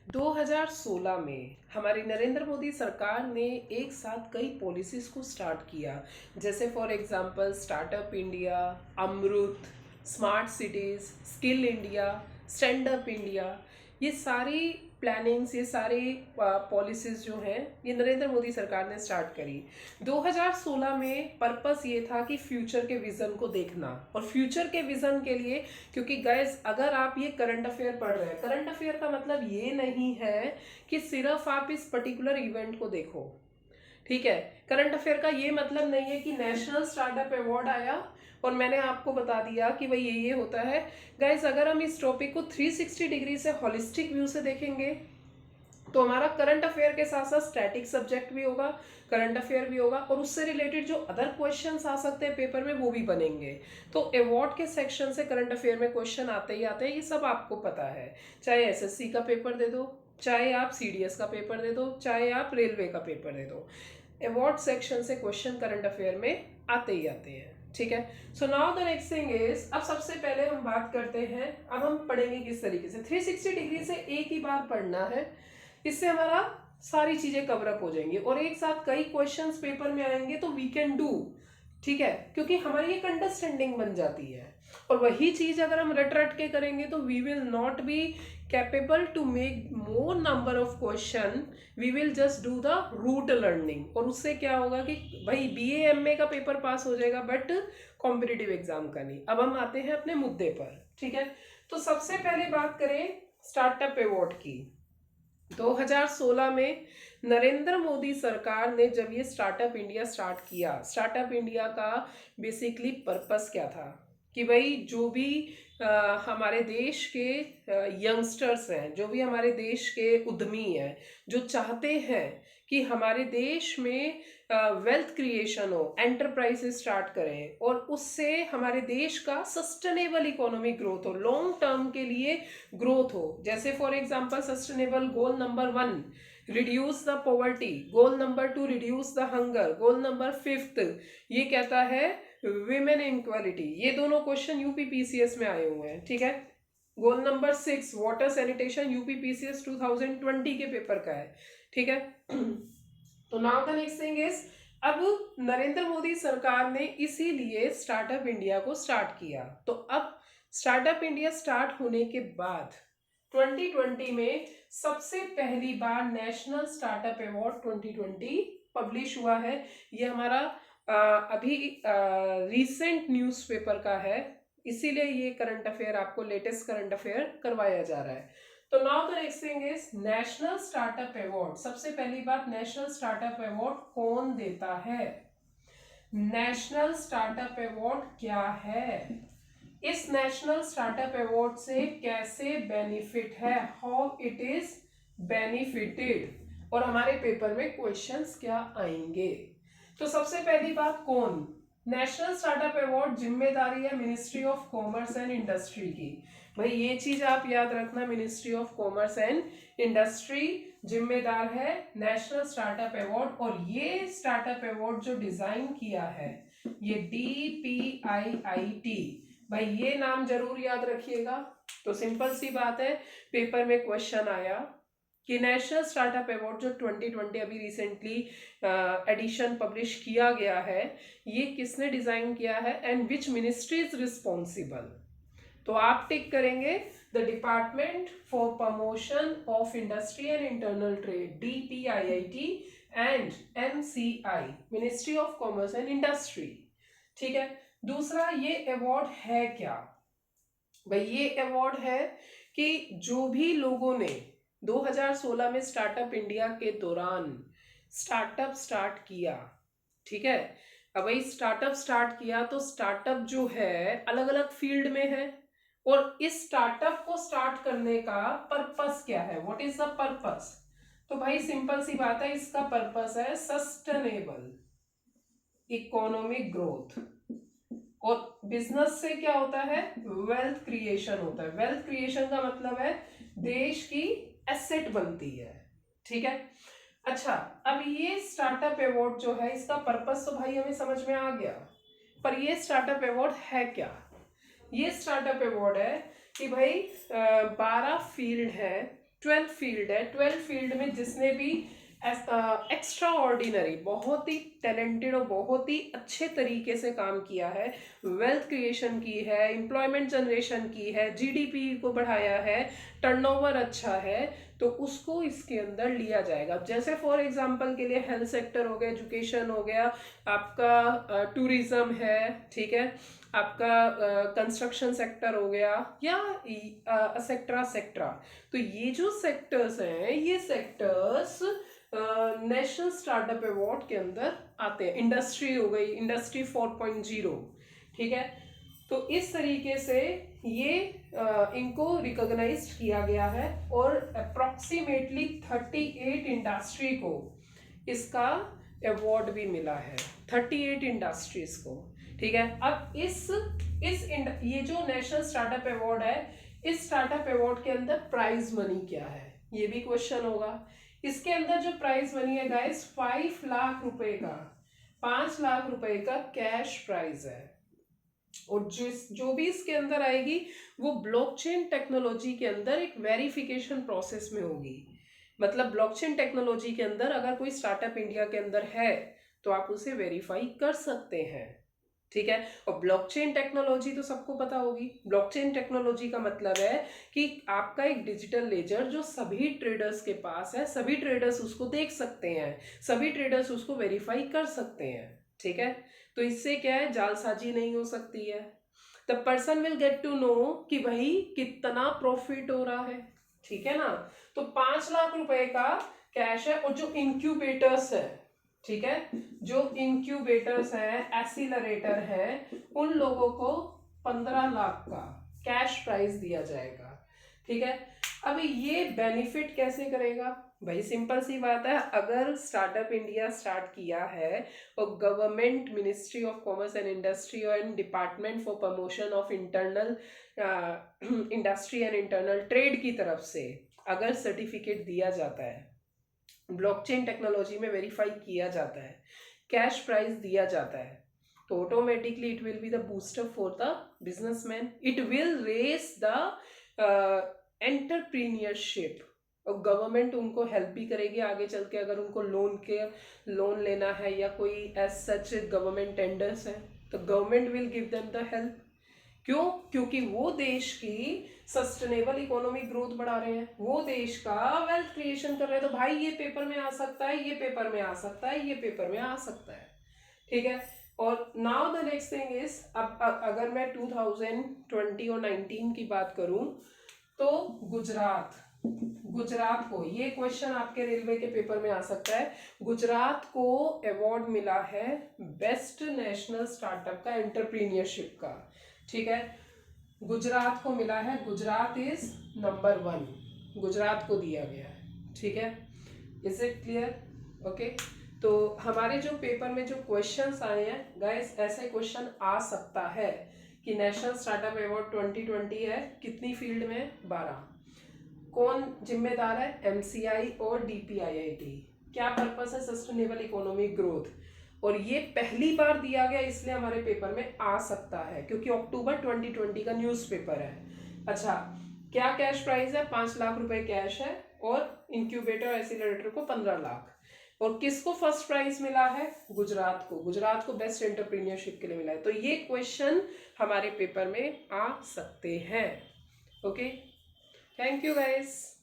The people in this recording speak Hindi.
2016 में हमारी नरेंद्र मोदी सरकार ने एक साथ कई पॉलिसीज को स्टार्ट किया। जैसे for example startup India, Amrut, smart cities, skill India, stand up India. ये सारी प्लानिंग्स, ये सारी पॉलिसीज जो हैं ये नरेंद्र मोदी सरकार ने स्टार्ट करी 2016 में। पर्पस ये था कि फ्यूचर के विजन को देखना, और फ्यूचर के विजन के लिए, क्योंकि गाइस अगर आप ये करंट अफेयर पढ़ रहे हैं, करंट अफेयर का मतलब ये नहीं है कि सिर्फ आप इस पर्टिकुलर इवेंट को देखो, ठीक है। करंट अफेयर का ये मतलब नहीं है कि नेशनल स्टार्टअप अवार्ड आया और मैंने आपको बता दिया कि भाई ये होता है। गाइस अगर हम इस टॉपिक को 360 डिग्री से होलिस्टिक व्यू से देखेंगे तो हमारा करंट अफेयर के साथ साथ स्टैटिक सब्जेक्ट भी होगा, करंट अफेयर भी होगा, और उससे रिलेटेड जो अदर क्वेश्चंस आ सकते हैं पेपर में वो भी बनेंगे। तो अवार्ड के सेक्शन से करंट अफेयर में क्वेश्चन आते ही आते हैं, ये सब आपको पता है। चाहे एसएससी का पेपर दे दो, चाहे आप सीडीएस का पेपर दे दो, चाहे आप रेलवे का पेपर दे दो, अवार्ड सेक्शन से क्वेश्चन करंट अफेयर में आते ही आते हैं, ठीक है। So now the next thing is, अब सबसे पहले हम बात करते हैं, अब हम पढ़ेंगे किस तरीके से। 360 डिग्री से एक ही बार पढ़ना है, इससे हमारा सारी चीजें कवर अप हो जाएंगी और एक साथ कई क्वेश्चंस पेपर में आएंगे तो वी कैन डू, ठीक है, क्योंकि हमारी एक अंडरस्टैंडिंग बन जाती है। और वही चीज अगर हम रट रट के करेंगे तो we will not be capable to make more number of question, we will just do the root learning, और उससे क्या होगा कि भाई बीए एमए का पेपर पास हो जाएगा बट कॉम्पिटिटिव एग्जाम का नहीं। अब हम आते हैं अपने मुद्दे पर, ठीक है। तो सबसे पहले बात करें स्टार्टअप अवार्ड की। 2016 में नरेंद्र मोदी सरकार ने जब ये स्टार्टअप इंडिया स्टार्ट किया, स्टार्टअप इंडिया का बेसिकली पर्पस क्या था कि भाई जो भी हमारे देश के यंगस्टर्स हैं, जो भी हमारे देश के उद्यमी हैं, जो चाहते हैं कि हमारे देश में वेल्थ क्रिएशन हो, एंटरप्राइजेस स्टार्ट करें और उससे हमारे देश का सस्टेनेबल इकोनॉमिक ग्रोथ हो, लॉन्ग टर्म के लिए ग्रोथ हो। जैसे for example sustainable goal number 1 reduce the poverty, goal number 2 reduce the hunger, goal number 5 ये कहता है विमेन इक्वालिटी। ये दोनों क्वेश्चन यूपी पीसीएस में आए हुए हैं, ठीक है। Goal number 6 water sanitation, UP PCS 2020 के पेपर का है, ठीक है। तो now the next thing is, अब नरेंद्र मोदी सरकार ने इसीलिए स्टार्टअप इंडिया को स्टार्ट किया। तो अब स्टार्टअप इंडिया स्टार्ट होने के बाद 2020 में सबसे पहली बार नेशनल स्टार्टअप अवार्ड 2020 पब्लिश हुआ है। ये हमारा अभी रीसेंट न्यूज़पेपर का है, इसीलिए ये करंट अफेयर आपको लेटेस्ट करंट अफेयर करवाया जा रहा है। तो now the next thing is national startup award. सबसे पहली बात, नेशनल स्टार्टअप अवार्ड कौन देता है? नेशनल स्टार्टअप अवार्ड क्या है? इस नेशनल स्टार्टअप अवार्ड से कैसे बेनिफिट है, हाउ इट इज बेनिफिटेड, और हमारे पेपर में क्वेश्चंस क्या आएंगे। तो सबसे पहली बात, कौन? नेशनल स्टार्टअप अवार्ड जिम्मेदारी है ministry of commerce and industry की। भाई ये चीज आप याद रखना, ministry of commerce and industry जिम्मेदार है नेशनल स्टार्टअप अवार्ड। और ये स्टार्टअप अवार्ड जो डिजाइन किया है ये DPIIT, भाई ये नाम जरूर याद रखिएगा। तो सिंपल सी बात है, पेपर में क्वेश्चन आया कि नेशनल स्टार्टअप अवार्ड जो 2020 अभी रिसेंटली एडिशन पब्लिश किया गया है, ये किसने डिजाइन किया है and which ministry is responsible. तो आप टिक करेंगे the department for promotion of industry and internal trade, DPIIT, and MCI, ministry of commerce and industry, ठीक है। दूसरा, ये अवार्ड है क्या? भाई ये अवार्ड है कि जो भी लोगों ने 2016 में स्टार्टअप इंडिया के दौरान स्टार्टअप स्टार्ट किया, ठीक है। अब भाई स्टार्टअप स्टार्ट किया तो स्टार्टअप जो है अलग अलग फील्ड में है, और इस स्टार्टअप को स्टार्ट करने का पर्पस क्या है, व्हाट इज द पर्पस? तो भाई सिंपल सी बात है, इसका पर्पस है सस्टेनेबल इकोनॉमिक ग्रोथ। और बिजनेस से क्या होता है? वेल्थ क्रिएशन होता है। वेल्थ क्रिएशन का मतलब है देश की एसेट बनती है, ठीक है। अच्छा, अब ये स्टार्टअप अवार्ड जो है इसका पर्पस तो भाई हमें समझ में आ गया, पर ये स्टार्टअप अवार्ड है क्या? ये स्टार्टअप अवार्ड है कि भाई 12 फील्ड है 12 फील्ड है। 12 फील्ड में जिसने भी एक्स्ट्रा ऑर्डिनरी, बहुत ही टैलेंटेड और बहुत ही अच्छे तरीके से काम किया है, वेल्थ क्रिएशन की है, एम्प्लॉयमेंट जनरेशन की है, जीडीपी को बढ़ाया है, टर्नओवर अच्छा है, तो उसको इसके अंदर लिया जाएगा। जैसे फॉर एग्जांपल के लिए हेल्थ सेक्टर हो गया, एजुकेशन हो गया, आपका टूरिज्म है, ठीक है, आपका कंस्ट्रक्शन सेक्टर हो गया, या सेक्टरा सेक्टरा। तो ये जो सेक्टर्स हैं, ये सेक्टर्स नेशनल स्टार्टअप अवार्ड के अंदर आते हैं। इंडस्ट्री हो गई, इंडस्ट्री 4.0, ठीक है। तो इस तरीके से ये इनको रिकॉग्नाइज किया गया है और अप्रोक्सीमेटली 38 इंडस्ट्री को इसका अवार्ड भी मिला है, 38 इंडस्ट्रीज को, ठीक है। अब ये जो नेशनल स्टार्टअप अवार्ड है, इस स्टार्टअप अवार्ड के अंदर प्राइज मनी क्या है, ये भी क्वेश्चन होगा। इसके अंदर जो प्राइज मनी है गाइस, 5 लाख रुपए का, 5 लाख रुपए का कैश प्राइज है। और जो भी इसके अंदर आएगी वो ब्लॉकचेन टेक्नोलॉजी के अंदर एक वेरिफिकेशन प्रोसेस में होगी। मतलब ब्लॉकचेन टेक्नोलॉजी के अंदर अगर कोई स्टार्टअप इंडिया के अंदर है तो आप उसे वेरीफाई कर सकते हैं, ठीक है। और ब्लॉकचेन टेक्नोलॉजी तो सबको पता होगी। ब्लॉकचेन टेक्नोलॉजी का मतलब है कि आपका एक डिजिटल लेजर जो सभी ट्रेडर्स के पास है, सभी ट्रेडर्स उसको देख सकते हैं, सभी ट्रेडर्स उसको वेरीफाई कर सकते हैं, ठीक है। तो इससे क्या है, जालसाजी नहीं हो सकती है। The person will get to know कि भाई कितना प्रॉफिट हो रहा है, ठीक है ना। तो 5 लाख रुपए का कैश है। और जो इंक्यूबेटर्स है, ठीक है, जो इंक्यूबेटर्स है, एसिलरेटर है, उन लोगों को 15 लाख का कैश प्राइज दिया जाएगा, ठीक है। अब ये बेनिफिट कैसे करेगा भाई, सिंपल सी बात है। अगर स्टार्टअप इंडिया स्टार्ट किया है और government ministry of commerce and industry and department for promotion of internal industry and internal trade की तरफ से अगर सर्टिफिकेट दिया जाता है, ब्लॉकचेन टेक्नोलॉजी में वेरीफाई किया जाता है, कैश प्राइज दिया जाता है, तो automatically it will be the booster for the businessman, it will raise the entrepreneurship. और गवर्नमेंट उनको हेल्प भी करेगी आगे चल के, अगर उनको लोन लेना है या कोई एज सच गवर्नमेंट टेंडर्स है, तो government will give them the help. क्यों? क्योंकि वो देश की सस्टेनेबल इकोनॉमिक ग्रोथ बढ़ा रहे हैं, वो देश का वेल्थ क्रिएशन कर रहे हैं। तो भाई ये पेपर में आ सकता है, ये पेपर में आ सकता है, ये पेपर में आ सकता है, ठीक है। और now the next thing is, अब अगर मैं 2020 और 19 की बात करूं, तो गुजरात को, ये क्वेश्चन आपके रेलवे के पेपर में आ सकता है, गुजरात को अवार्ड मिला है बेस्ट नेशनल स्टार्टअप का, एंटरप्रीनियरशिप का, ठीक है। गुजरात को मिला है, गुजरात इज नंबर 1, गुजरात को दिया गया है, ठीक है। Is it clear? ओके। तो हमारे जो पेपर में जो क्वेश्चंस आए हैं गाइस, ऐसे क्वेश्चन आ सकता है कि नेशनल स्टार्टअप अवार्ड 2020 है, कितनी फील्ड में? 12। कौन जिम्मेदार है? एमसीआई और डीपीआईआईटी। क्या पर्पस है? Sustainable economic growth. और ये पहली बार दिया गया, इसलिए हमारे पेपर में आ सकता है, क्योंकि अक्टूबर 2020 का न्यूज़पेपर है। अच्छा, क्या कैश प्राइस है? 5 लाख रुपए कैश है, और इंक्यूबेटर एसिलरेटर को 15 लाख। और किसको फर्स्ट प्राइज मिला है? गुजरात को। गुजरात को बेस्ट एंटरप्रीनियरशिप के लिए मिला है। तो ये क्वेश्चन हमारे पेपर में आ सकते हैं। Okay, thank you guys.